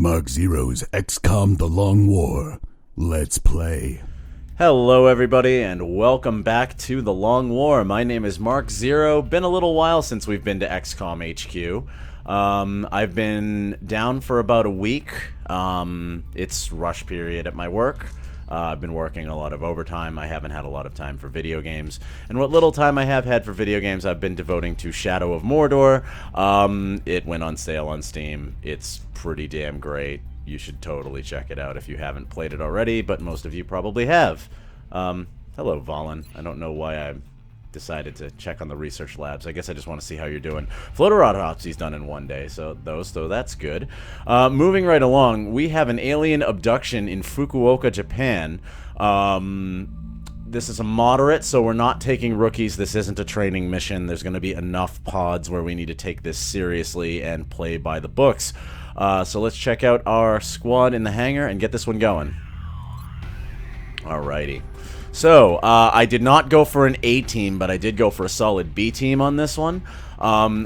Mark Zero's XCOM The Long War. Let's play. Hello everybody and welcome back to The Long War. My name is Mark Zero. Been a little while since we've been to XCOM HQ. I've been down for about a week. It's rush period at my work. I've been working a lot of overtime. I haven't had a lot of time for video games. And what little time I have had for video games, I've been devoting to Shadow of Mordor. It went on sale on Steam. It's pretty damn great. You should totally check it out if you haven't played it already, but most of you probably have. Hello, Valen. I don't know why I decided to check on the research labs. I guess I just want to see how you're doing. Floater autopsy's done in one day, so that's good. Moving right along, we have an alien abduction in Fukuoka, Japan. This is a moderate, so we're not taking rookies. This isn't a training mission. There's going to be enough pods where we need to take this seriously and play by the books. So let's check out our squad in the hangar and get this one going. Alrighty. So, I did not go for an A team, but I did go for a solid B team on this one.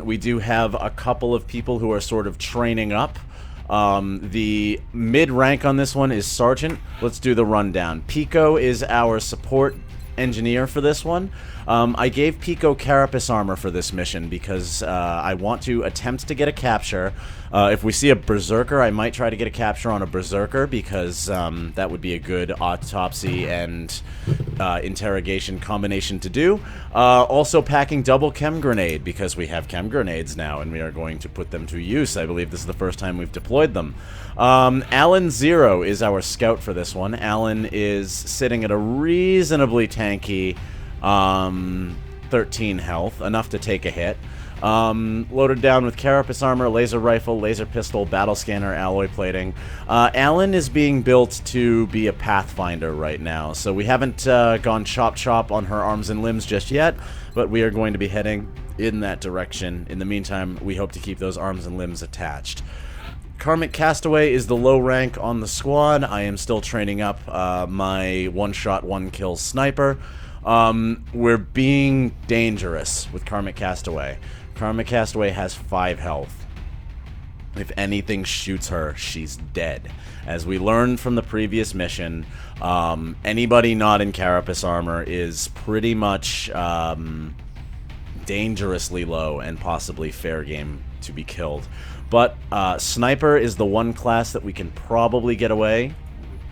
We do have a couple of people who are sort of training up. The mid-rank on this one is Sergeant. Let's do the rundown. Pico is our support engineer for this one. I gave Pico carapace armor for this mission because I want to attempt to get a capture. If we see a berserker, I might try to get a capture on a berserker because that would be a good autopsy and interrogation combination to do. Also packing double chem grenade because we have chem grenades now and we are going to put them to use. I believe this is the first time we've deployed them. Alan Zero is our scout for this one. Alan is sitting at a reasonably tanky 13 health, enough to take a hit. Loaded down with carapace armor, laser rifle, laser pistol, battle scanner, alloy plating. Alan is being built to be a pathfinder right now, so we haven't gone chop on her arms and limbs just yet, but we are going to be heading in that direction. In the meantime, we hope to keep those arms and limbs attached. Karmic Castaway is the low rank on the squad. I am still training up my one-shot, one-kill sniper. We're being dangerous with Karmic Castaway. Karmic Castaway has 5 health. If anything shoots her, she's dead. As we learned from the previous mission, anybody not in carapace armor is pretty much dangerously low and possibly fair game to be killed. But Sniper is the one class that we can probably get away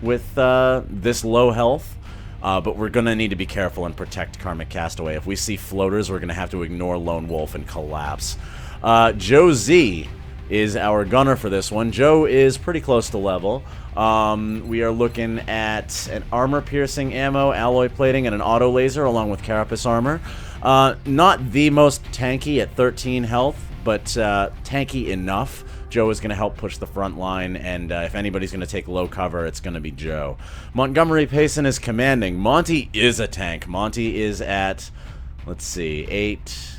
with this low health. But we're going to need to be careful and protect Karmic Castaway. If we see floaters, we're going to have to ignore Lone Wolf and collapse. Joe Z is our gunner for this one. Joe is pretty close to level. We are looking at an armor-piercing ammo, alloy plating, and an auto laser along with carapace armor. Not the most tanky at 13 health, but tanky enough. Joe is going to help push the front line, and if anybody's going to take low cover, it's going to be Joe. Montgomery Payson is commanding. Monty is a tank. Monty is at, let's see, 8,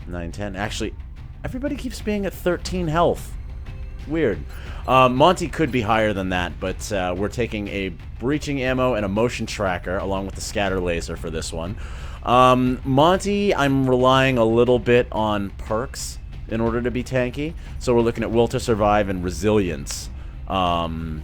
9, 10. Actually, everybody keeps being at 13 health. Weird. Monty could be higher than that, but we're taking a breaching ammo and a motion tracker along with the scatter laser for this one. Monty, I'm relying a little bit on perks in order to be tanky, so we're looking at Will to Survive and Resilience to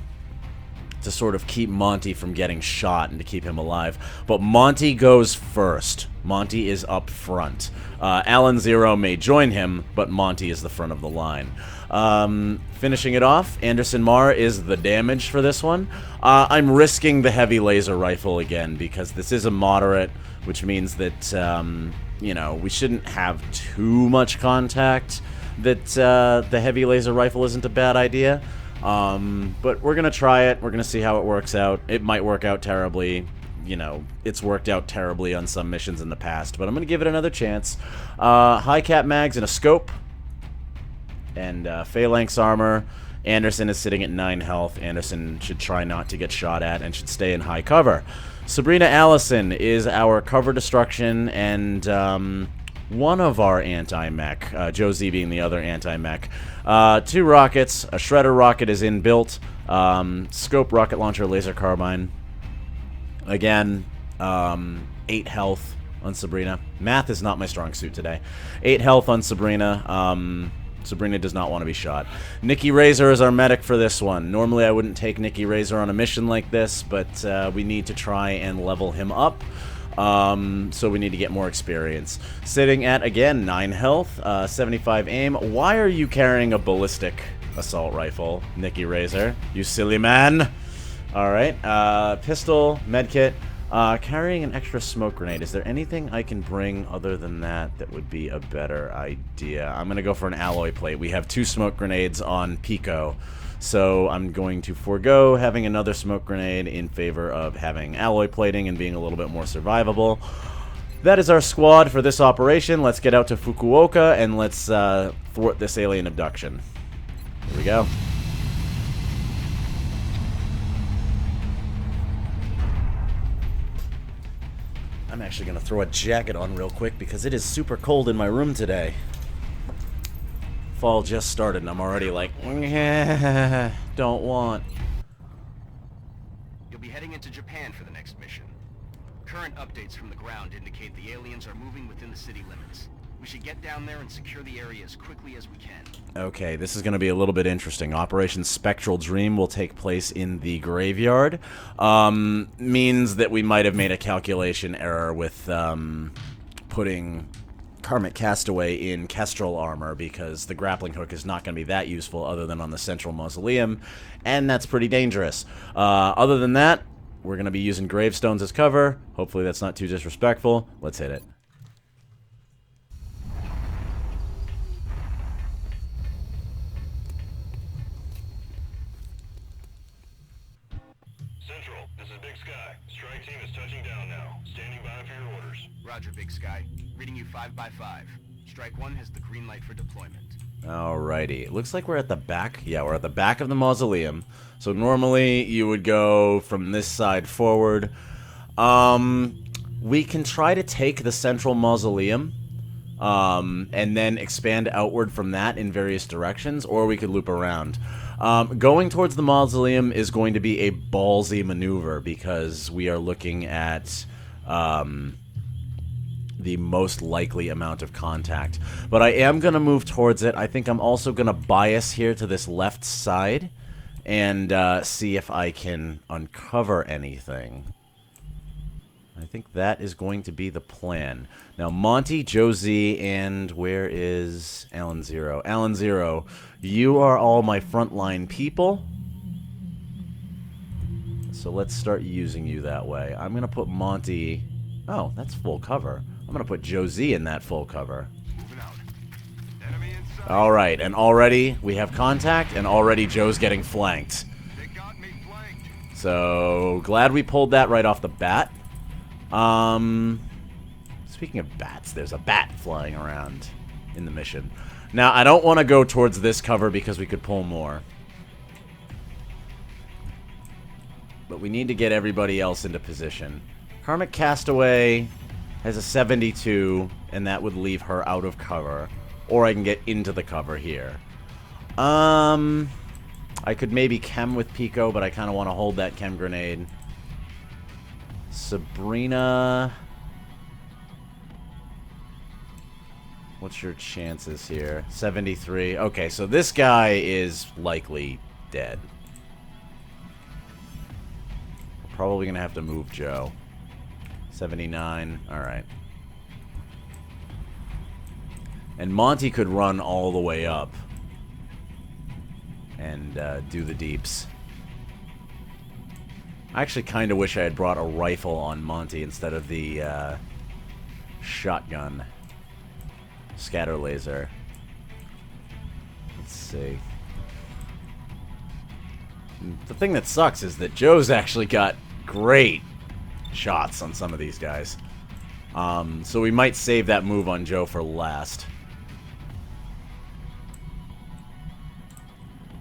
sort of keep Monty from getting shot and to keep him alive. But Monty goes first. Monty is up front. Alan Zero may join him, but Monty is the front of the line. Finishing it off, Anderson Marr is the damage for this one. I'm risking the heavy laser rifle again because this is a moderate, which means that you know, we shouldn't have too much contact, that the heavy laser rifle isn't a bad idea. But we're going to try it. We're going to see how it works out. It might work out terribly. You know, it's worked out terribly on some missions in the past, but I'm going to give it another chance. High cap mags and a scope. And phalanx armor. Anderson is sitting at 9 health. Anderson should try not to get shot at and should stay in high cover. Sabrina Allison is our cover destruction and one of our anti-mech, Joe Z being the other anti-mech. 2 rockets, a shredder rocket is inbuilt, scope, rocket launcher, laser carbine. Again, 8 health on Sabrina. Math is not my strong suit today. 8 health on Sabrina. Sabrina does not want to be shot. Nikki Razor is our medic for this one. Normally I wouldn't take Nikki Razor on a mission like this, but we need to try and level him up. So we need to get more experience. Sitting at, again, 9 health, 75 aim. Why are you carrying a ballistic assault rifle, Nikki Razor? You silly man! Alright, pistol, medkit. Carrying an extra smoke grenade. Is there anything I can bring other than that that would be a better idea? I'm going to go for an alloy plate. We have 2 smoke grenades on Pico, so I'm going to forego having another smoke grenade in favor of having alloy plating and being a little bit more survivable. That is our squad for this operation. Let's get out to Fukuoka and let's thwart this alien abduction. Here we go. I'm actually going to throw a jacket on real quick because it is super cold in my room today. Fall just started and I'm already like, don't want. You'll be heading into Japan for the next mission. Current updates from the ground indicate the aliens are moving within the city limits. We should get down there and secure the area as quickly as we can. Okay, this is going to be a little bit interesting. Operation Spectral Dream will take place in the graveyard. Means that we might have made a calculation error with putting Karmic Castaway in Kestrel armor, because the grappling hook is not going to be that useful other than on the central mausoleum, and that's pretty dangerous. Other than that, we're going to be using gravestones as cover. Hopefully that's not too disrespectful. Let's hit it. Central, this is Big Sky. Strike team is touching down now. Standing by for your orders. Roger, Big Sky. Reading you 5x5. Strike 1 has the green light for deployment. Alrighty. It looks like we're at the back. Yeah, we're at the back of the mausoleum. So normally you would go from this side forward. We can try to take the central mausoleum and then expand outward from that in various directions, or we could loop around. Going towards the mausoleum is going to be a ballsy maneuver because we are looking at the most likely amount of contact. But I am going to move towards it. I think I'm also going to bias here to this left side and see if I can uncover anything. I think that is going to be the plan. Now, Monty, Josie, and where is Alan Zero? Alan Zero, you are all my frontline people. So let's start using you that way. I'm going to put Monty... Oh, that's full cover. I'm going to put Josie in that full cover. Moving out. Enemy inside. Alright, and already we have contact, and already Joe's getting flanked. They got me flanked. So, glad we pulled that right off the bat. Speaking of bats, there's a bat flying around in the mission. Now, I don't want to go towards this cover because we could pull more. But we need to get everybody else into position. Karmic Castaway has a 72, and that would leave her out of cover. Or I can get into the cover here. I could maybe chem with Pico, but I kind of want to hold that chem grenade. Sabrina... What's your chances here? 73. Okay, so this guy is likely dead. We're probably going to have to move Joe. 79. Alright. And Monty could run all the way up and do the deeps. I actually kind of wish I had brought a rifle on Monty instead of the shotgun. Scatter laser. Let's see. The thing that sucks is that Joe's actually got great shots on some of these guys. So we might save that move on Joe for last.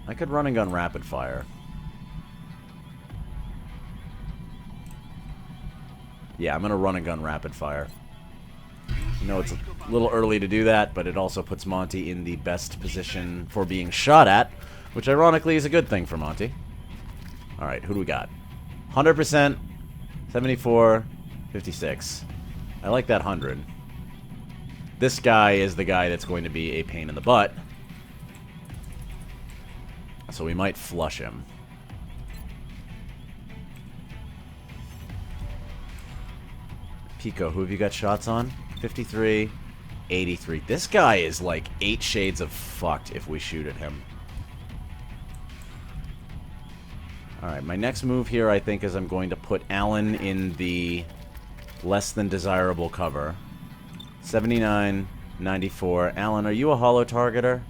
I could run and gun rapid fire. Yeah, I'm going to run and gun rapid fire. I know it's a little early to do that, but it also puts Monty in the best position for being shot at, which ironically is a good thing for Monty. Alright, who do we got? 100%, 74, 56. I like that 100. This guy is the guy that's going to be a pain in the butt. So we might flush him. Pico, who have you got shots on? 53, 83. This guy is like 8 shades of fucked if we shoot at him. Alright, my next move here, I think, is I'm going to put Alan in the less than desirable cover. 79, 94. Alan, are you a holo targeter?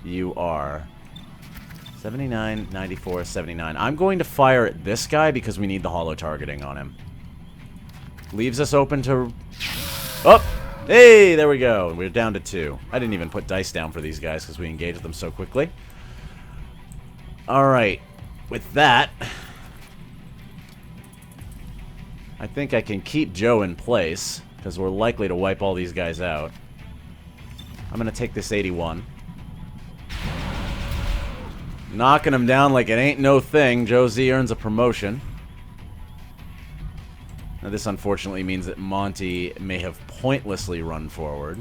You are. 79, 94, 79. I'm going to fire at this guy because we need the holo targeting on him. Leaves us open to... Oh! Hey, there we go. We're down to 2. I didn't even put dice down for these guys because we engaged them so quickly. Alright. With that, I think I can keep Joe in place because we're likely to wipe all these guys out. I'm going to take this 81. Knocking him down like it ain't no thing. Joe Z earns a promotion. Now this unfortunately means that Monty may have pointlessly run forward.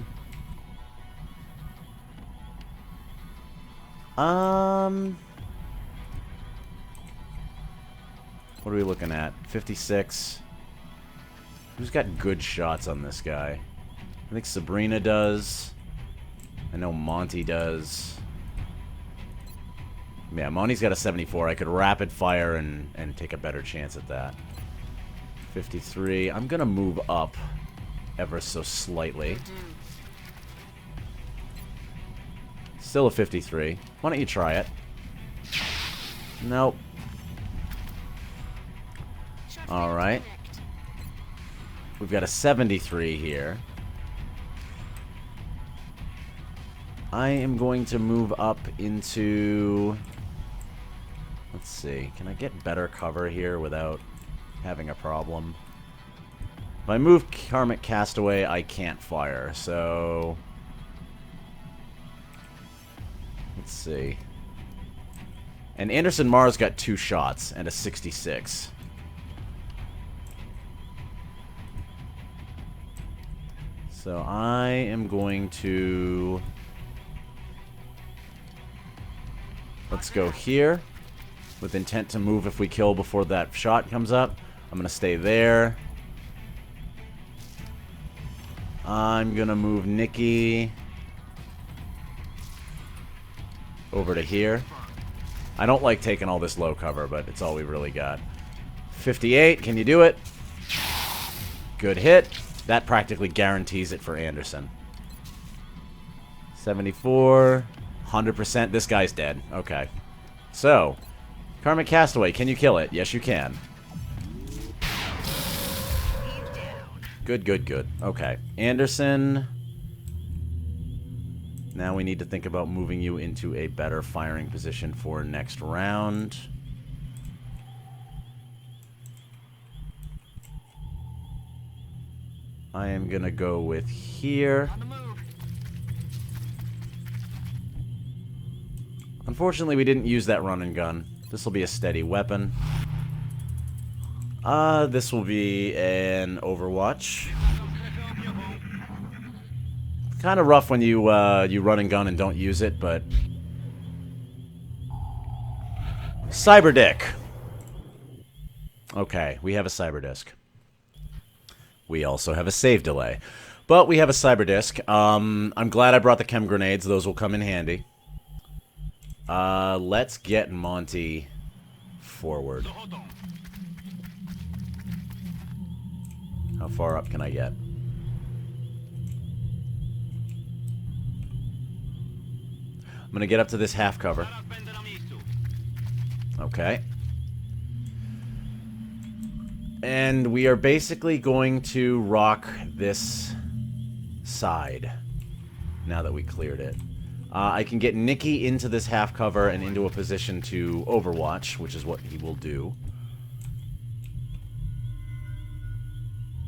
What are we looking at? 56. Who's got good shots on this guy? I think Sabrina does. I know Monty does. Yeah, Monty's got a 74. I could rapid fire and take a better chance at that. 53. I'm going to move up ever so slightly. Still a 53. Why don't you try it? Nope. Alright. We've got a 73 here. I am going to move up into... Let's see. Can I get better cover here without having a problem? If I move Karmic Castaway, I can't fire, so... Let's see. And Anderson Mars got 2 shots and a 66. So I am going to... Let's go here. With intent to move if we kill before that shot comes up. I'm going to stay there. I'm going to move Nikki over to here. I don't like taking all this low cover, but it's all we really got. 58, can you do it? Good hit. That practically guarantees it for Anderson. 74, 100%. This guy's dead. Okay. So, Karmic Castaway, can you kill it? Yes, you can. Good, good, good. Okay. Anderson. Now we need to think about moving you into a better firing position for next round. I am going to go with here. Unfortunately, we didn't use that run and gun. This will be a steady weapon. This will be an Overwatch. Kind of rough when you run and gun and don't use it, but... Cyberdick. Okay, we have a Cyberdisk. We also have a save delay. But we have a Cyberdisk. I'm glad I brought the chem grenades. Those will come in handy. Let's get Monty forward. How far up can I get? I'm going to get up to this half cover. Okay. And we are basically going to rock this side now that we cleared it. I can get Nikki into this half cover and into a position to overwatch, which is what he will do.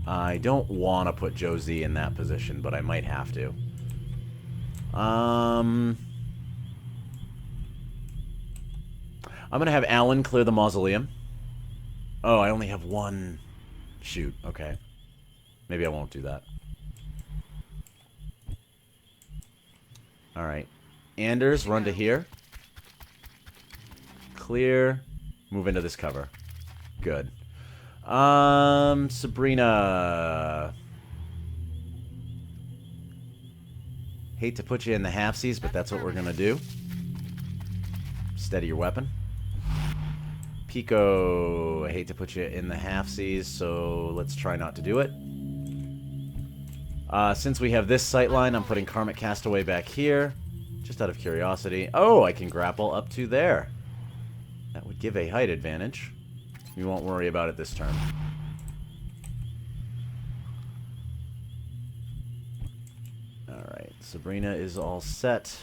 I don't want to put Josie in that position, but I might have to. I'm going to have Alan clear the mausoleum. Oh, I only have one. Shoot, okay. Maybe I won't do that. Alright. Anders, run to here. clear. Move into this cover. Good. Sabrina. Hate to put you in the half-seas, but that's what we're gonna do. Steady your weapon. Pico, I hate to put you in the half-seas, so let's try not to do it. Since we have this sightline, I'm putting Karmic Castaway back here. Just out of curiosity. Oh, I can grapple up to there. That would give a height advantage. We won't worry about it this turn. Alright, Sabrina is all set.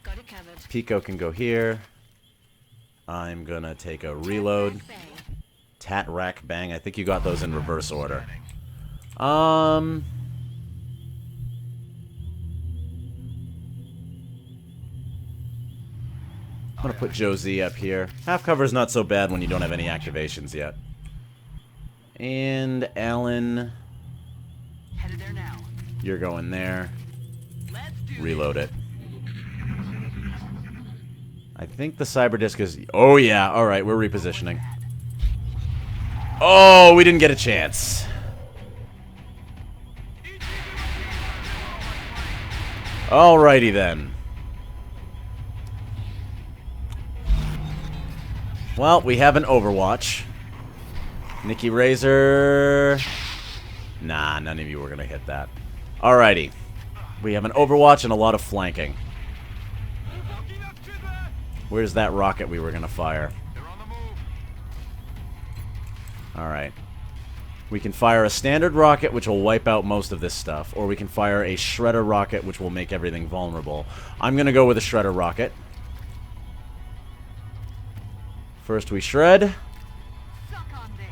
Got it covered. Pico can go here. I'm gonna take a reload. Tat, rack, bang. I think you got those in reverse order. I'm gonna put Josie up here. Half cover's not so bad when you don't have any activations yet. And Alan, Headed there now. you're going there. Let's do Reload it. I think the cyber disc is... Oh, yeah. All right, we're repositioning. Oh, we didn't get a chance. Alrighty then. Well, we have an Overwatch. Nikki Razor. Nah, none of you were going to hit that. Alrighty. We have an Overwatch and a lot of flanking. Where's that rocket we were going to fire? Alright. We can fire a standard rocket, which will wipe out most of this stuff. Or we can fire a shredder rocket, which will make everything vulnerable. I'm going to go with a shredder rocket. First we shred. Suck on this.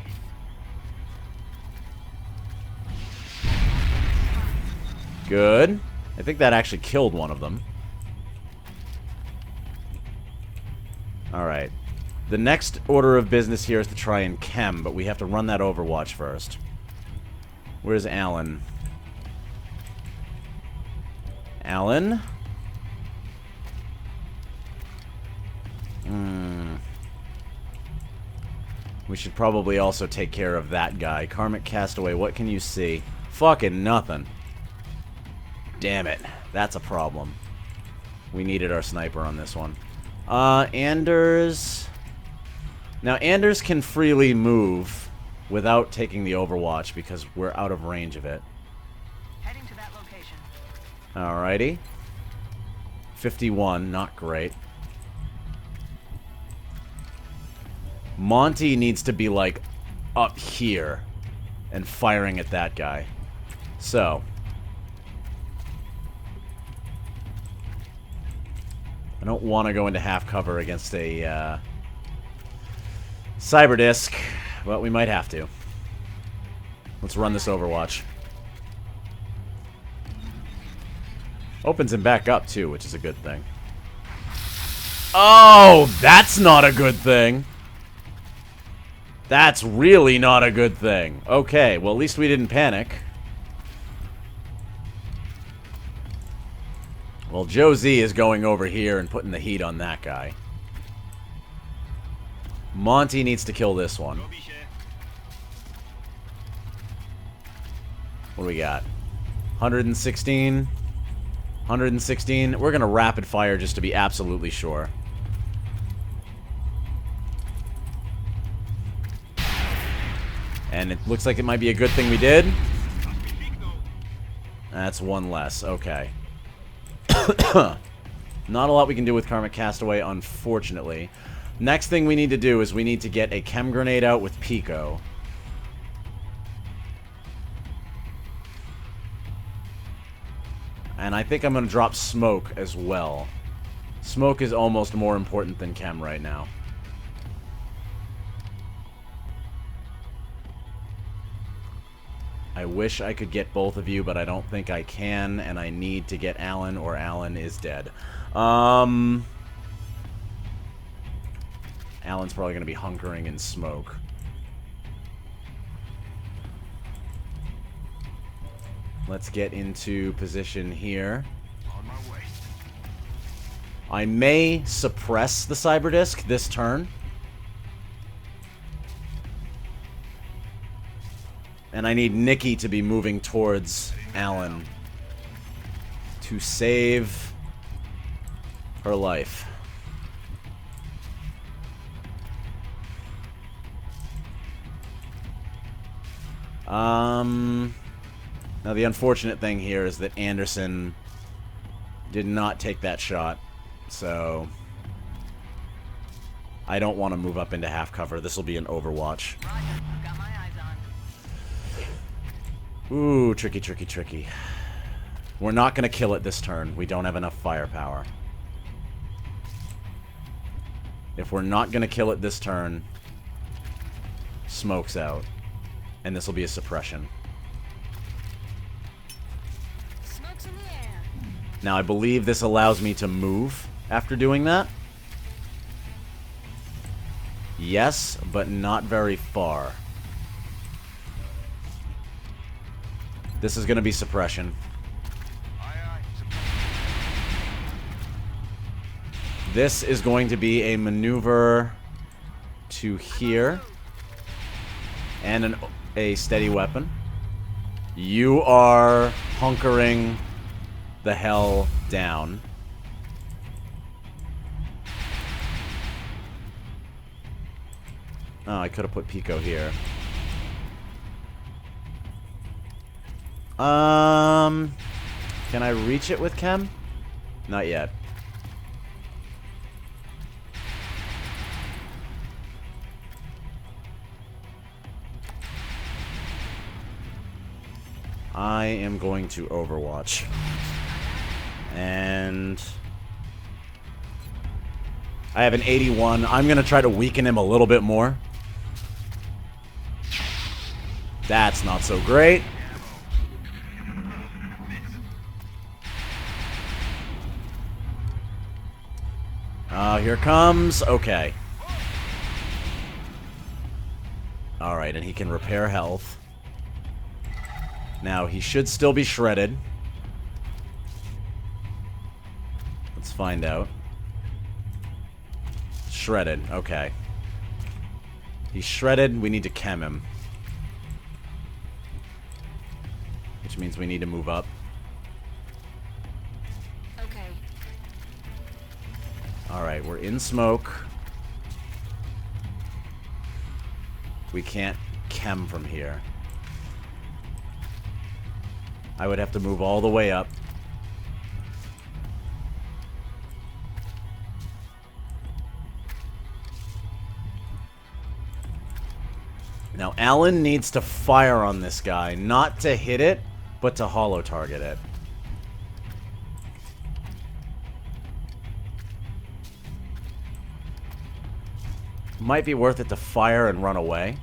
Good. I think that actually killed one of them. Alright. The next order of business here is to try and chem, but we have to run that Overwatch first. Where's Alan? Alan? We should probably also take care of that guy. Karmic Castaway, what can you see? Fucking nothing. Damn it. That's a problem. We needed our sniper on this one. Anders... Now, Anders can freely move without taking the Overwatch because we're out of range of it. Heading to that location. Alrighty. 51, not great. Monty needs to be, like, up here and firing at that guy. So. I don't want to go into half cover against a, cyber disc, but we might have to. Let's run this Overwatch. Opens him back up, too, which is a good thing. Oh, that's not a good thing. That's really not a good thing. Okay, well, at least we didn't panic. Well, Josie is going over here and putting the heat on that guy. Monty needs to kill this one. What do we got? 116. 116. We're going to rapid fire just to be absolutely sure. And it looks like it might be a good thing we did. That's one less. Okay. Not a lot we can do with Karmic Castaway, unfortunately. Next thing we need to do is we need to get a chem grenade out with Pico. And I think I'm going to drop smoke as well. Smoke is almost more important than chem right now. I wish I could get both of you, but I don't think I can, and I need to get Alan, or Alan is dead. Alan's probably going to be hunkering in smoke. Let's get into position here. On my way. I may suppress the Cyberdisc this turn. And I need Nikki to be moving towards Alan to save her life. Now the unfortunate thing here is that Anderson did not take that shot, so I don't want to move up into half cover. This will be an Overwatch. Roger. Got my eyes on. Ooh, tricky, tricky, tricky. We're not going to kill it this turn. We don't have enough firepower. If we're not going to kill it this turn, smoke's out. And this will be a suppression. Smoke's in the air. Now, I believe this allows me to move after doing that. Yes, but not very far. This is going to be suppression. This is going to be a maneuver to here. And a steady weapon. You are hunkering the hell down. Oh, I could have put Pico here. Can I reach it with Chem? Not yet. I am going to Overwatch. And I have an 81. I'm going to try to weaken him a little bit more. That's not so great. Here comes. Okay. Alright, and he can repair health. Now, he should still be shredded. Let's find out. Shredded. Okay. He's shredded. We need to chem him. Which means we need to move up. Okay. Alright, we're in smoke. We can't chem from here. I would have to move all the way up. Now, Alan needs to fire on this guy. Not to hit it, but to holo target it. Might be worth it to fire and run away.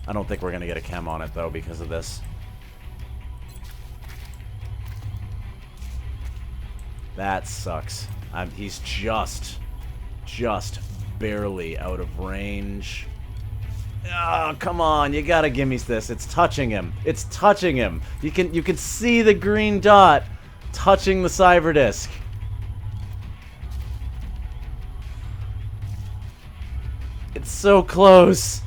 I don't think we're going to get a chem on it, though, because of this. That sucks. He's just barely out of range. Oh, come on. You gotta give me this. It's touching him. It's touching him. You can see the green dot touching the Cyberdisc. It's so close.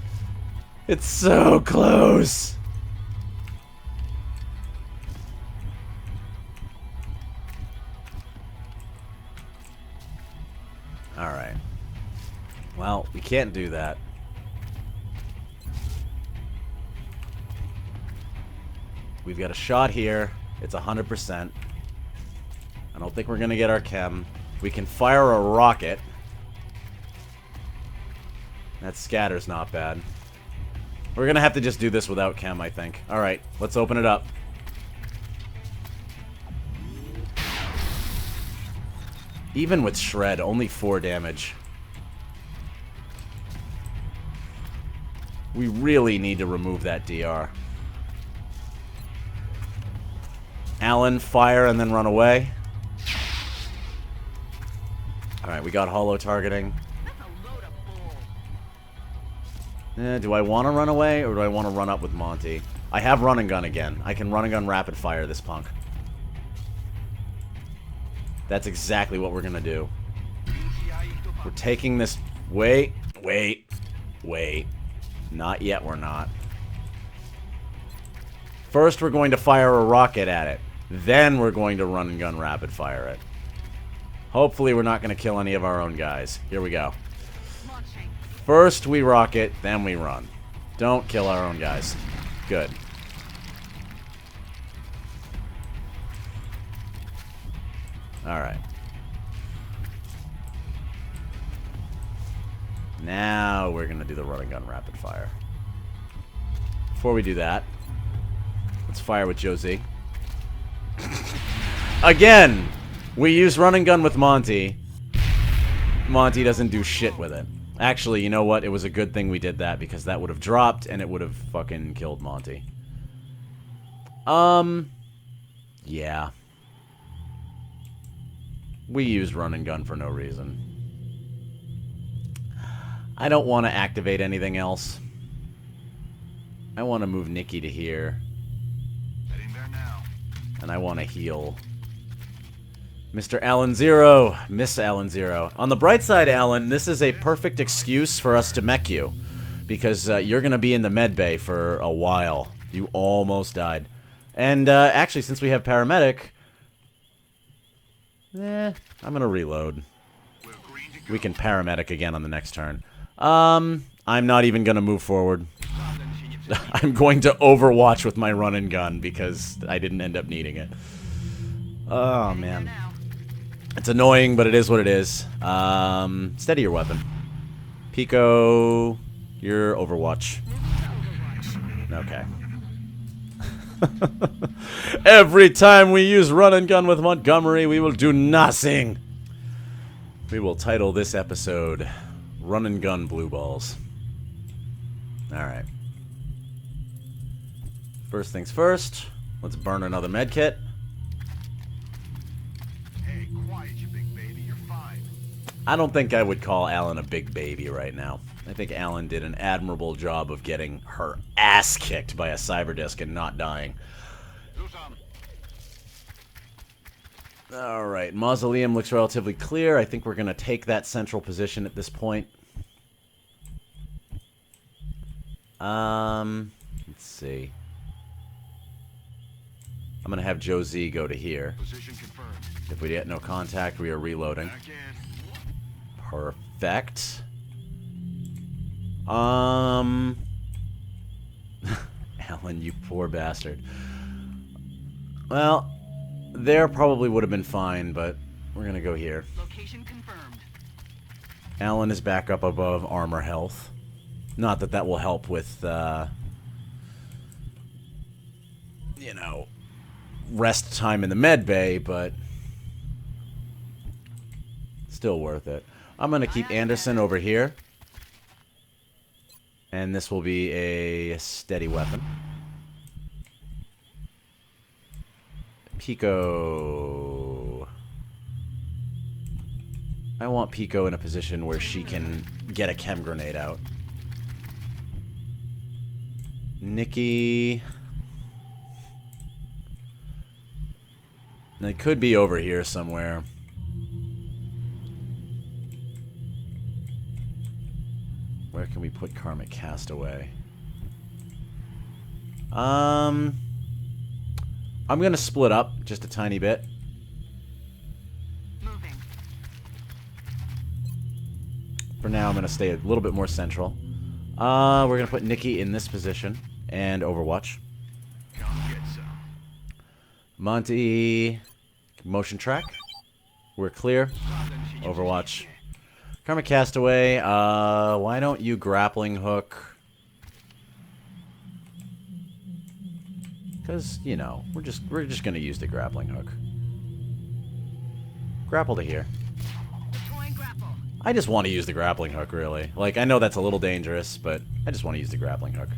It's so close. Alright. Well, we can't do that. We've got a shot here. It's 100%. I don't think we're going to get our chem. We can fire a rocket. That scatter's not bad. We're going to have to just do this without chem, I think. Alright, let's open it up. Even with Shred, only 4 damage. We really need to remove that DR. Alan, fire and then run away. Alright, we got holo targeting. That's a load of bull. Do I want to run away or do I want to run up with Monty? I have run and gun again. I can run and gun rapid fire this punk. That's exactly what we're gonna do. We're taking this... Wait. Not yet, we're not. First, we're going to fire a rocket at it. Then we're going to run and gun rapid fire it. Hopefully we're not going to kill any of our own guys. Here we go. Launching. First we rocket, then we run. Don't kill our own guys. Good. Alright. Now we're going to do the run and gun rapid fire. Before we do that, let's fire with Josie. Again! We use run and gun with Monty. Monty doesn't do shit with it. Actually, you know what? It was a good thing we did that, because that would have dropped and it would have fucking killed Monty. Yeah. We used run and gun for no reason. I don't want to activate anything else. I want to move Nikki to here. Heading there now. And I want to heal Mr. Alan Zero. Miss Alan Zero. On the bright side, Alan, this is a perfect excuse for us to mech you. Because you're going to be in the med bay for a while. You almost died. And actually, since we have paramedic... I'm going to reload. We can paramedic again on the next turn. I'm not even going to move forward. I'm going to overwatch with my run and gun because I didn't end up needing it. Oh, man. It's annoying, but it is what it is. Steady your weapon. Pico, you're Overwatch. Okay. Every time we use run and gun with Montgomery, we will do nothing. We will title this episode Run and Gun Blue Balls. Alright. First things first, let's burn another med kit. Hey, quiet, you big baby. You're fine. I don't think I would call Alan a big baby right now. I think Alan did an admirable job of getting her ass kicked by a cyberdisk and not dying. Alright, Mausoleum looks relatively clear. I think we're going to take that central position at this point. Let's see. I'm going to have Josie go to here. Position confirmed. If we get no contact, we are reloading. Back in. Perfect. Alan, you poor bastard. Well, there probably would have been fine, but we're going to go here. Location confirmed. Alan is back up above armor health. Not that that will help with, you know, rest time in the med bay, but still worth it. I'm going to keep Anderson over here. And this will be a steady weapon. Pico. I want Pico in a position where she can get a chem grenade out. Nikki. They could be over here somewhere. Where can we put Karmic Castaway? I'm gonna split up just a tiny bit. Moving. For now, I'm gonna stay a little bit more central. We're gonna put Nikki in this position and Overwatch. Come get some. Monty, motion track. We're clear. Overwatch. Karmic Castaway, why don't you grappling hook? Because, you know, we're just gonna use the grappling hook. Grapple to here. Deploying grapple. I just want to use the grappling hook, really. Like, I know that's a little dangerous, but I just want to use the grappling hook.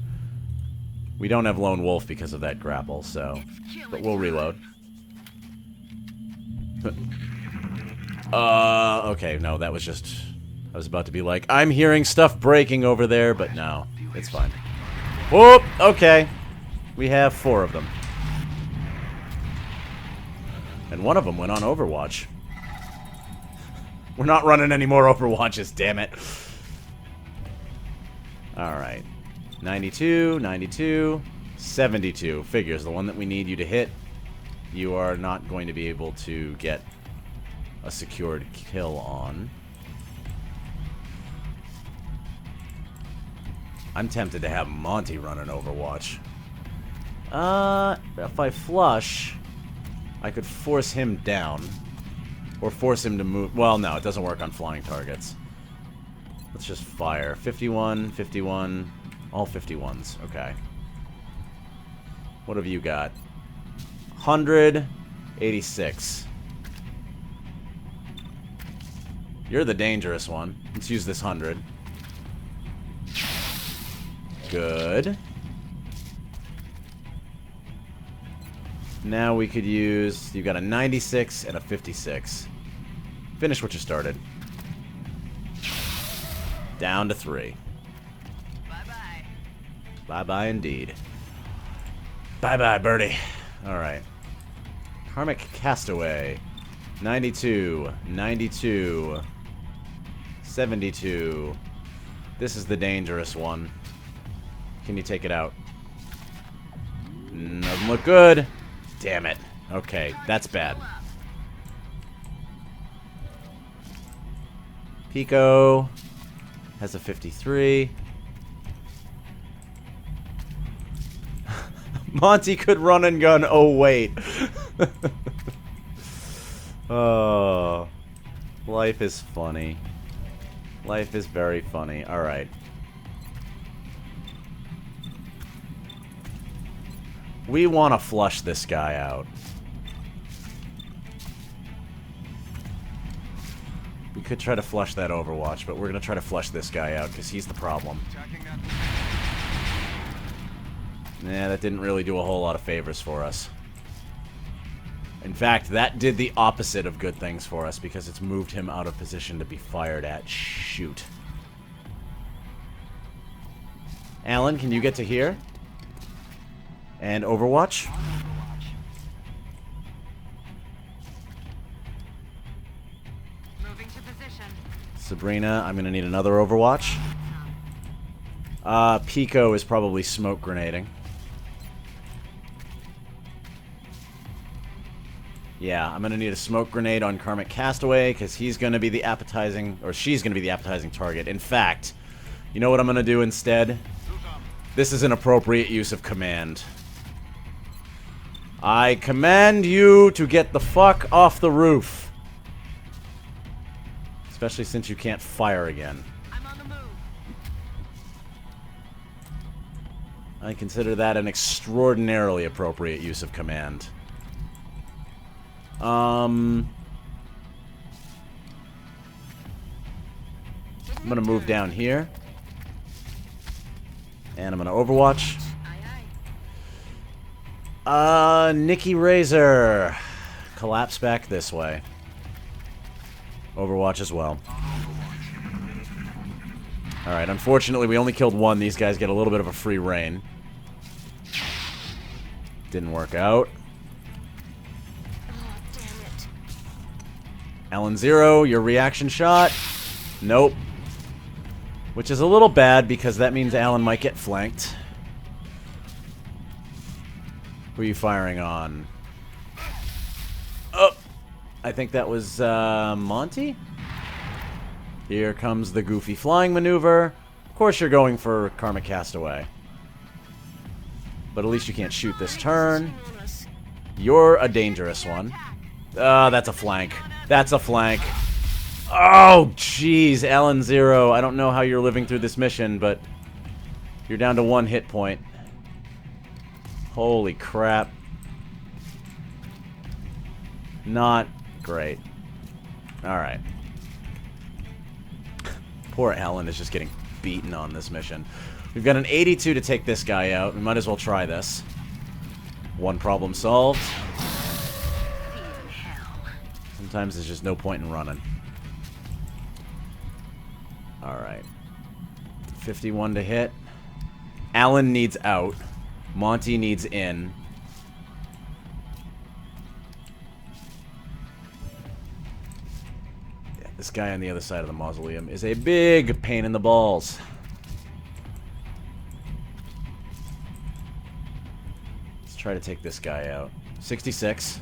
We don't have Lone Wolf because of that grapple, so... But we'll reload. Okay, no, that was just... I was about to be like, I'm hearing stuff breaking over there, but no, it's fine. Whoop! Okay. We have 4 of them. And one of them went on Overwatch. We're not running any more Overwatches, damn it. Alright. 92, 92, 72. Figures, the one that we need you to hit, you are not going to be able to get a secured kill on. I'm tempted to have Monty run an Overwatch. If I flush, I could force him down. Or force him to move. Well, no, it doesn't work on flying targets. Let's just fire. 51, 51, all 51s. Okay. What have you got? 186. You're the dangerous one. Let's use this 100. Good. Now we could use... You got a 96 and a 56. Finish what you started. Down to 3. Bye-bye. Bye-bye indeed. Bye-bye, birdie. Alright. Karmic Castaway. 92. 92. 72. This is the dangerous one. Can you take it out? Doesn't look good. Damn it. Okay, that's bad. Pico has a 53. Monty could run and gun. Oh, wait. Oh. Life is funny. Life is very funny. Alright. We want to flush this guy out. We could try to flush that Overwatch, but we're going to try to flush this guy out because he's the problem. Nah, that didn't really do a whole lot of favors for us. In fact, that did the opposite of good things for us because it's moved him out of position to be fired at. Shoot. Alan, can you get to here? And Overwatch? Moving to position. Sabrina, I'm gonna need another Overwatch. Pico is probably smoke grenading. Yeah, I'm gonna need a smoke grenade on Karmic Castaway because he's gonna be the appetizing, or she's gonna be the appetizing target. In fact, you know what I'm gonna do instead? This is an appropriate use of command. I command you to get the fuck off the roof. Especially since you can't fire again. I'm on the move. I consider that an extraordinarily appropriate use of command. I'm gonna move down here. And I'm gonna Overwatch. Nikki Razor. Collapse back this way. Overwatch as well. Alright, unfortunately we only killed one. These guys get a little bit of a free reign. Didn't work out. Oh, damn it. Alan Zero, your reaction shot. Nope. Which is a little bad because that means Alan might get flanked. Who are you firing on? Oh! I think that was, Monty? Here comes the goofy flying maneuver. Of course you're going for Karmic Castaway. But at least you can't shoot this turn. You're a dangerous one. That's a flank. That's a flank. Oh, jeez, Alan Zero. I don't know how you're living through this mission, but you're down to 1 hit point. Holy crap. Not great. Alright. Poor Alan is just getting beaten on this mission. We've got an 82 to take this guy out. We might as well try this. 1 problem solved. Sometimes there's just no point in running. Alright. 51 to hit. Alan needs out. Monty needs in. Yeah, this This guy on the other side of the mausoleum is a big pain in the balls. Let's try to take this guy out. 66.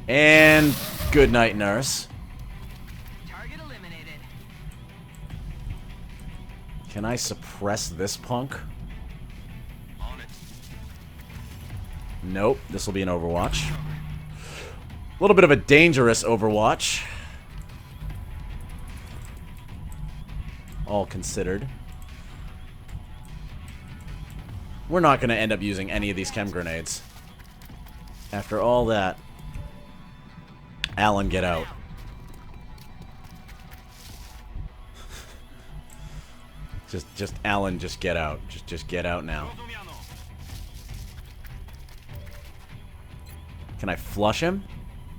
And good night, nurse. Target eliminated. Can I suppress this punk? On it. Nope. This will be an Overwatch. A little bit of a dangerous Overwatch. All considered. We're not going to end up using any of these chem grenades. After all that. Alan, get out. Just Alan, just get out. Just get out now. Can I flush him?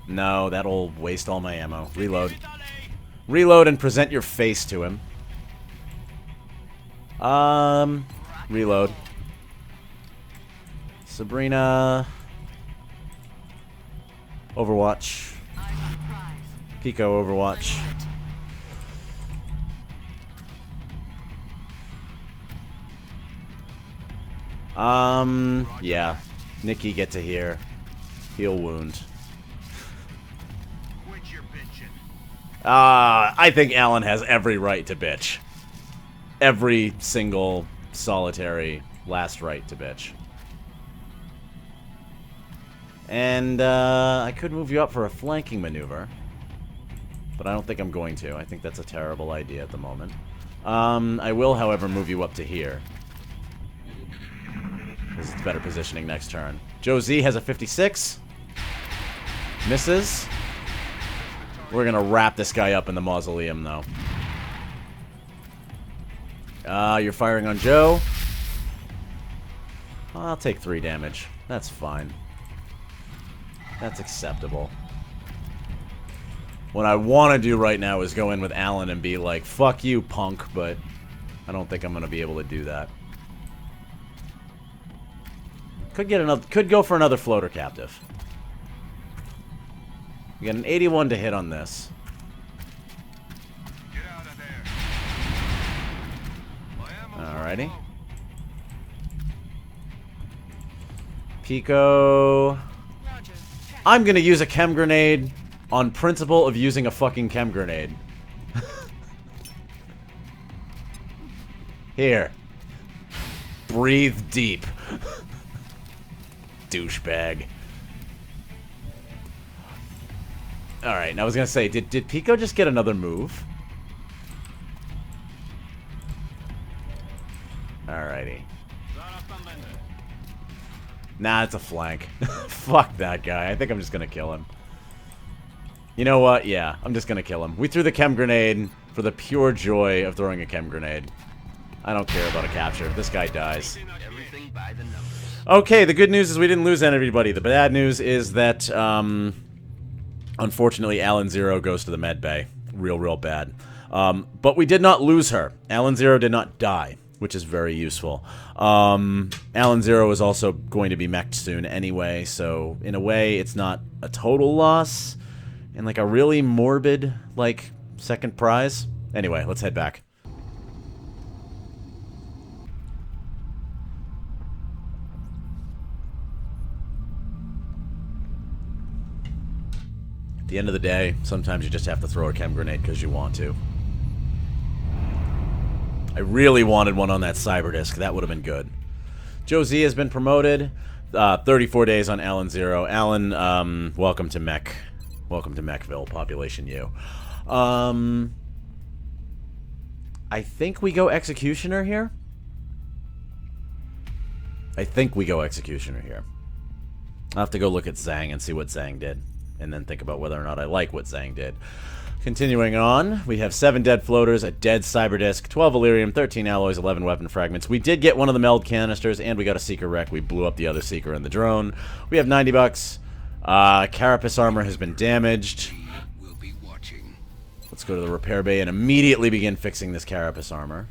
No, that'll waste all my ammo. Reload. Reload and present your face to him. Reload. Sabrina. Overwatch. Pico Overwatch. Yeah. Nikki, get to here. Heal wound. Quit your bitching. I think Alan has every right to bitch. Every single solitary last right to bitch. And, I could move you up for a flanking maneuver. But I don't think I'm going to. I think that's a terrible idea at the moment. I will, however, move you up to here. Because it's better positioning next turn. Joe Z has a 56. Misses. We're gonna wrap this guy up in the mausoleum, though. You're firing on Joe. I'll take 3 damage. That's fine. That's acceptable. What I want to do right now is go in with Alan and be like, fuck you, punk, but I don't think I'm going to be able to do that. Could go for another floater captive. We got an 81 to hit on this. Get out of there. Alrighty. Pico. I'm gonna use a chem grenade on principle of using a fucking chem grenade. Here. Breathe deep. Douchebag. Alright, I was gonna say, did Pico just get another move? Alrighty. Nah, it's a flank. Fuck that guy. I think I'm just gonna kill him. You know what? Yeah, I'm just gonna kill him. We threw the chem grenade for the pure joy of throwing a chem grenade. I don't care about a capture. This guy dies. Everything by the numbers. Okay, the good news is we didn't lose anybody. The bad news is that, unfortunately, Alan Zero goes to the med bay. Real bad. But we did not lose her. Alan Zero did not die, which is very useful. Alan Zero is also going to be mech'd soon anyway, so in a way, it's not a total loss. And like a really morbid, like, second prize. Anyway, let's head back. At the end of the day, sometimes you just have to throw a chem grenade because you want to. I really wanted one on that cyberdisk. That would have been good. Joe Z has been promoted. 34 days on Alan Zero. Alan, welcome to Mech. Welcome to Mechville, Population U. I think we go Executioner here. I think we go Executioner here. I'll have to go look at Zhang and see what Zhang did. And then think about whether or not I like what Zhang did. Continuing on, we have 7 dead floaters, a dead cyberdisk, 12 Illyrium, 13 alloys, 11 weapon fragments. We did get one of the meld canisters, and we got a Seeker wreck. We blew up the other Seeker in the drone. We have 90 bucks. Carapace armor has been damaged. We'll be watching. Let's go to the repair bay and immediately begin fixing this Carapace armor.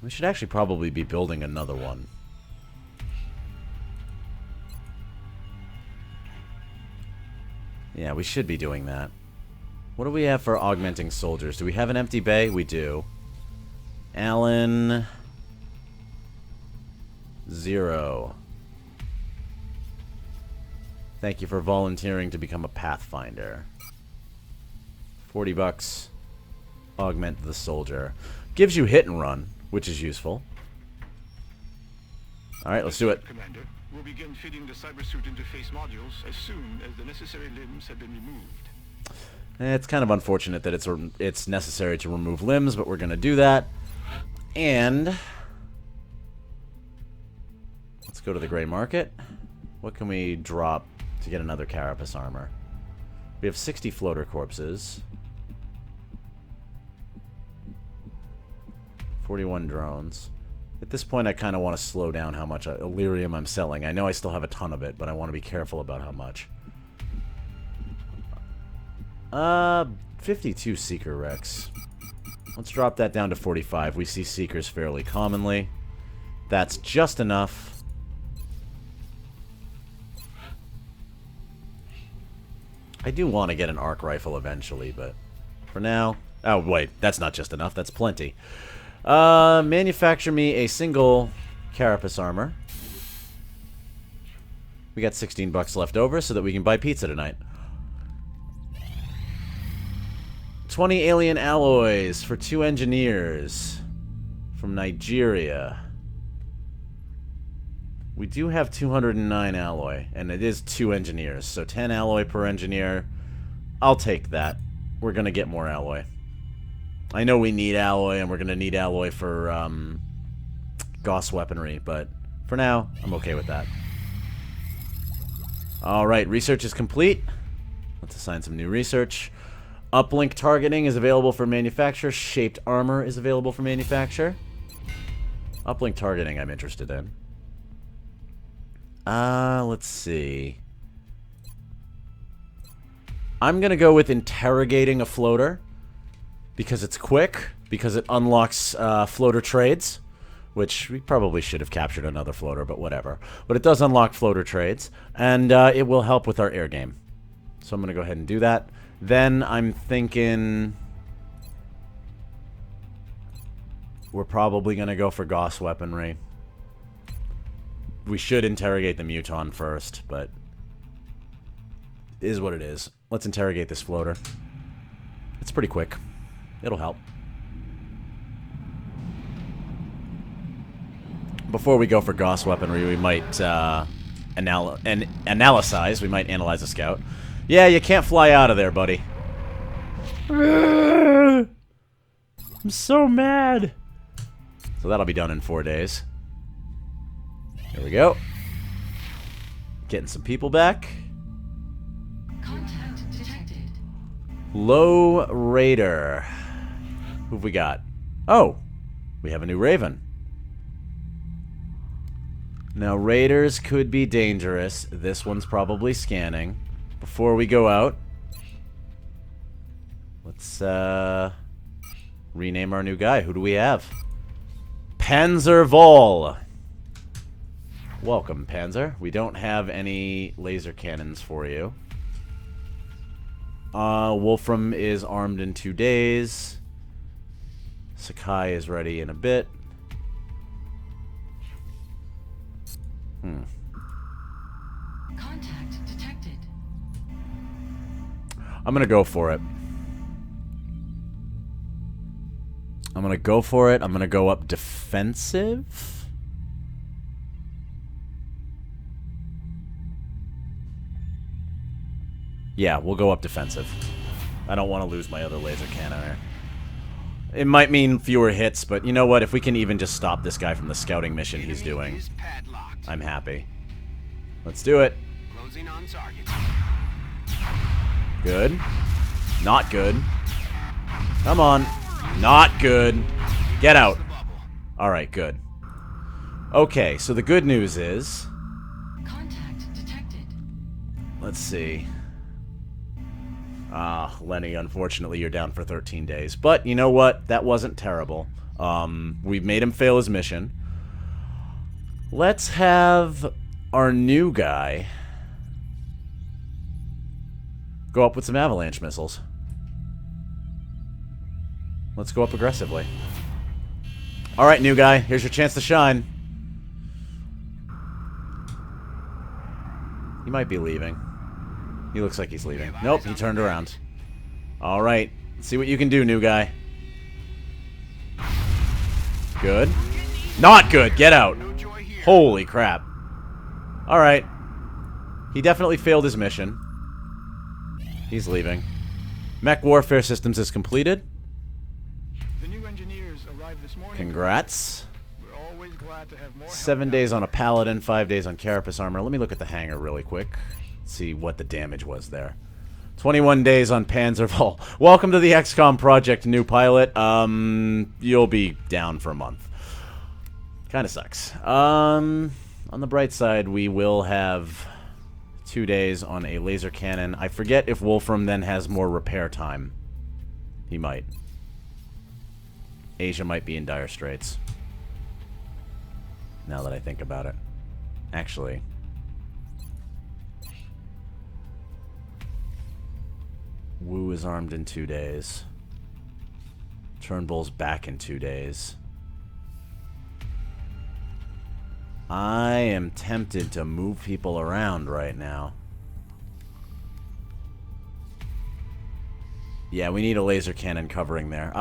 We should actually probably be building another one. Yeah, we should be doing that. What do we have for augmenting soldiers? Do we have an empty bay? We do. Alan... 0. Thank you for volunteering to become a Pathfinder. 40 bucks. Augment the soldier. Gives you hit and run, which is useful. Alright, let's do it. Commander, we'll begin fitting the cybersuit interface modules as soon as the necessary limbs have been removed. It's kind of unfortunate that it's necessary to remove limbs, but we're going to do that. And... let's go to the gray market. What can we drop to get another carapace armor? We have 60 floater corpses. 41 drones. At this point, I kind of want to slow down how much Illyrium I'm selling. I know I still have a ton of it, but I want to be careful about how much. 52 Seeker Rex. Let's drop that down to 45. We see Seekers fairly commonly. That's just enough. I do want to get an arc rifle eventually, but for now... oh, wait. That's not just enough. That's plenty. Manufacture me a single carapace armor. We got 16 bucks left over so that we can buy pizza tonight. 20 alien alloys for 2 engineers from Nigeria. We do have 209 alloy, and it is 2 engineers, so 10 alloy per engineer. I'll take that. We're gonna get more alloy. I know we need alloy, and we're going to need alloy for Gauss weaponry, but for now, I'm okay with that. Alright, research is complete. Let's assign some new research. Uplink targeting is available for manufacture. Shaped armor is available for manufacture. Uplink targeting I'm interested in. Let's see. I'm going to go with interrogating a floater. Because it's quick, because it unlocks floater trades, which we probably should have captured another floater, but whatever. But it does unlock floater trades, and it will help with our air game. So I'm going to go ahead and do that. Then I'm thinking we're probably going to go for Gauss weaponry. We should interrogate the Muton first, but it is what it is. Let's interrogate this floater. It's pretty quick. It'll help. Before we go for Gauss weaponry, we might analyze. We might analyze a scout. Yeah, you can't fly out of there, buddy. I'm so mad. So that'll be done in 4 days. Here we go. Getting some people back. Contact detected. Low Raider. Who've we got? Oh, we have a new Raven. Now, Raiders could be dangerous. This one's probably scanning. Before we go out, let's rename our new guy. Who do we have? Panzer Vol. Welcome, Panzer. We don't have any laser cannons for you. Wolfram is armed in 2 days. Sakai is ready in a bit. Contact detected. I'm gonna go for it. I'm gonna go for it. I'm gonna go up defensive. Yeah, we'll go up defensive. I don't want to lose my other laser cannoner. It might mean fewer hits, but you know what? If we can even just stop this guy from the scouting mission he's doing, I'm happy. Let's do it. Closing on target. Good. Not good. Come on. Not good. Get out. Alright, good. Okay, so the good news is... Contact detected. let's see. Lenny, unfortunately, you're down for 13 days. But, you know what? That wasn't terrible. We made him fail his mission. Let's have our new guy go up with some avalanche missiles. Let's go up aggressively. Alright, new guy. Here's your chance to shine. He might be leaving. He looks like he's leaving. Nope, he turned around. Alright. Let's see what you can do, new guy. Good. Not good! Get out! Holy crap. Alright. He definitely failed his mission. He's leaving. Mech Warfare Systems is completed. The new engineers arrived this morning. Congrats. We're always glad to have more 7 days on a Paladin, 5 days on Carapace Armor. Let me look at the hangar really quick. See what the damage was there. 21 days on Panzerval. Welcome to the XCOM project, new pilot. You'll be down for a month. Kinda sucks. On the bright side, we will have 2 days on a laser cannon. I forget if Wolfram then has more repair time. He might. Asia might be in dire straits. Now that I think about it. Actually. Wu is armed in 2 days. Turnbull's back in 2 days. I am tempted to move people around right now. Yeah, we need a laser cannon covering there.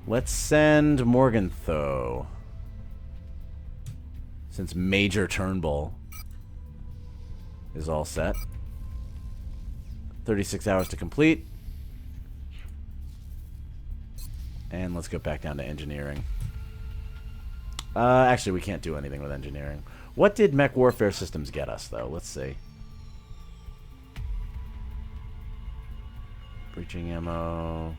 Let's send Morgenthau. Since Major Turnbull is all set. 36 hours to complete. And let's get back down to engineering. Actually, we can't do anything with engineering. What did Mech Warfare Systems get us, though? Let's see. Breaching ammo.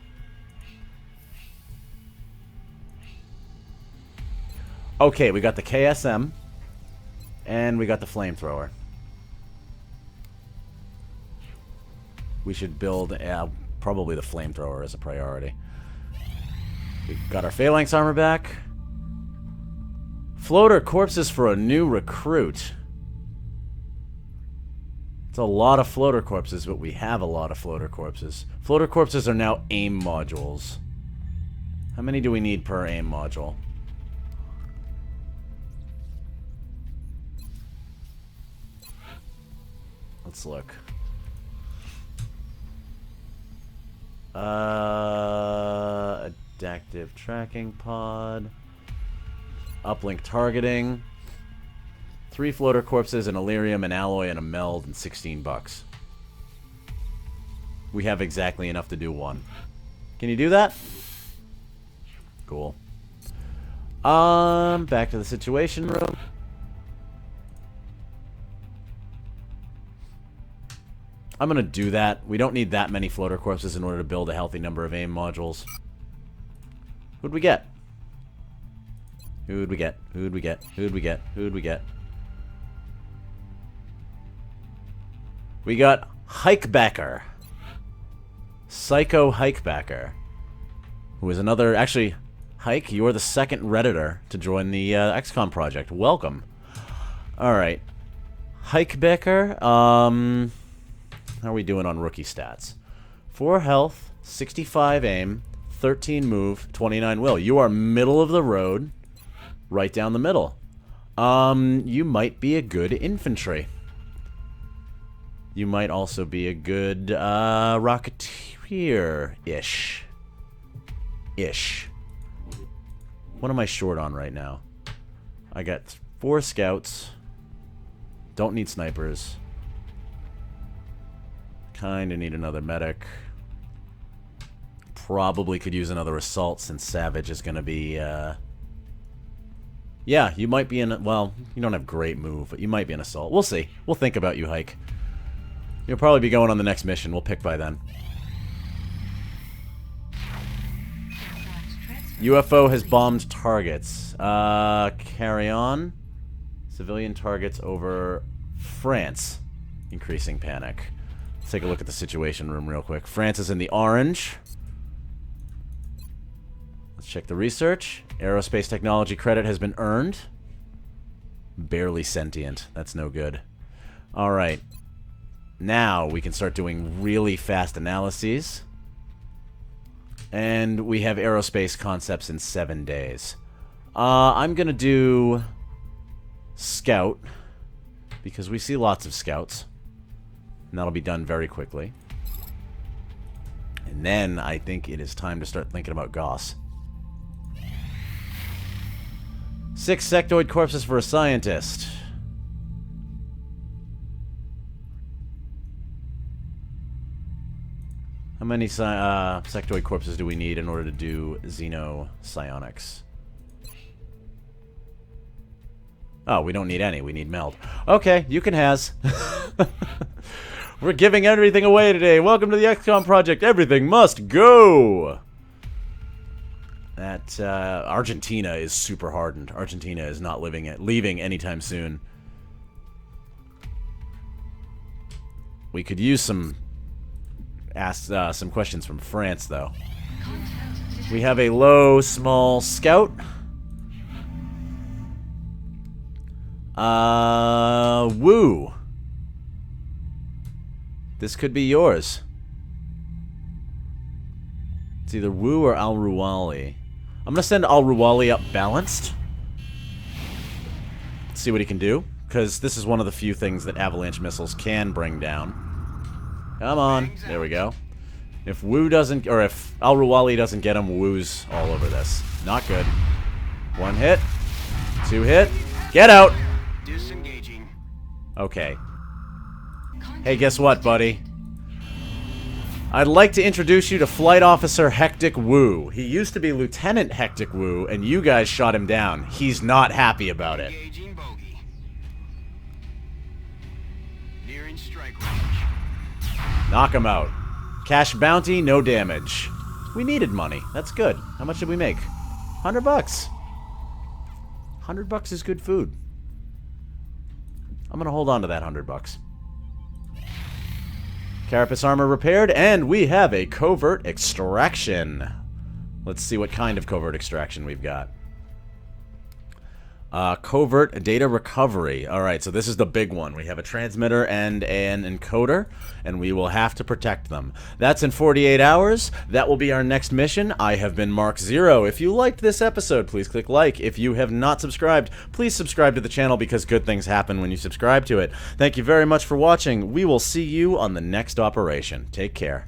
Okay, we got the KSM. And we got the flamethrower. We should build probably the flamethrower as a priority. We got our phalanx armor back. Floater corpses for a new recruit. It's a lot of floater corpses, but we have a lot of floater corpses. Floater corpses are now AIM modules. How many do we need per AIM module? Let's look. Adaptive tracking pod. Uplink targeting. 3 floater corpses, an Illyrium, an alloy, and a meld, and 16 bucks. We have exactly enough to do 1. Can you do that? Cool. Back to the situation room. I'm gonna do that. We don't need that many floater corpses in order to build a healthy number of AIM modules. Who'd we get? Who'd we get? Who'd we get? Who'd we get? Who'd we get? We got Hikebacker. Psycho Hikebacker. Who is another... Actually, Hike, you're the second Redditor to join the XCOM project. Welcome. Alright. Hikebacker, how are we doing on rookie stats? 4 health, 65 aim, 13 move, 29 will. You are middle of the road, right down the middle. You might be a good infantry. You might also be a good rocketeer-ish. What am I short on right now? I got 4 scouts. Don't need snipers. Kinda need another medic. Probably could use another assault since Savage is gonna be, yeah, you might be in... Well, you don't have great move, but you might be an assault. We'll see. We'll think about you, Hike. You'll probably be going on the next mission. We'll pick by then. UFO has bombed targets. Carry on. Civilian targets over France. Increasing panic. Let's take a look at the situation room real quick. France is in the orange. Let's check the research. Aerospace technology credit has been earned. Barely sentient. That's no good. Alright. Now we can start doing really fast analyses. And we have aerospace concepts in 7 days. I'm going to do Scout, because we see lots of Scouts. And that'll be done very quickly. And then I think it is time to start thinking about Gauss. 6 sectoid corpses for a scientist. How many sectoid corpses do we need in order to do xenopsionics? Oh, we don't need any. We need meld. Okay, you can has. We're giving everything away today. Welcome to the XCOM project. Everything must go. That Argentina is super hardened. Argentina is not leaving anytime soon. We could use some questions from France, though. We have a low, small scout. Woo. This could be yours. It's either Woo or Al-Ruwali. I'm gonna send Al-Ruwali up balanced. See what he can do. Because this is one of the few things that avalanche missiles can bring down. Come on. There we go. If Woo doesn't, or if Al-Ruwali doesn't get him, Woo's all over this. Not good. 1 hit. 2 hit. Get out! Disengaging. Okay. Hey, guess what, buddy? I'd like to introduce you to Flight Officer Hectic Woo. He used to be Lieutenant Hectic Woo, and you guys shot him down. He's not happy about it. Engaging bogey. Nearing strike range. Knock him out. Cash bounty, no damage. We needed money. That's good. How much did we make? $100 bucks. $100 is good food. I'm gonna hold on to that $100 bucks. Carapace armor repaired, and we have a covert extraction. Let's see what kind of covert extraction we've got. Covert data recovery. Alright, so this is the big one. We have a transmitter and an encoder, and we will have to protect them. That's in 48 hours. That will be our next mission. I have been Mark Zero. If you liked this episode, please click like. If you have not subscribed, please subscribe to the channel because good things happen when you subscribe to it. Thank you very much for watching. We will see you on the next operation. Take care.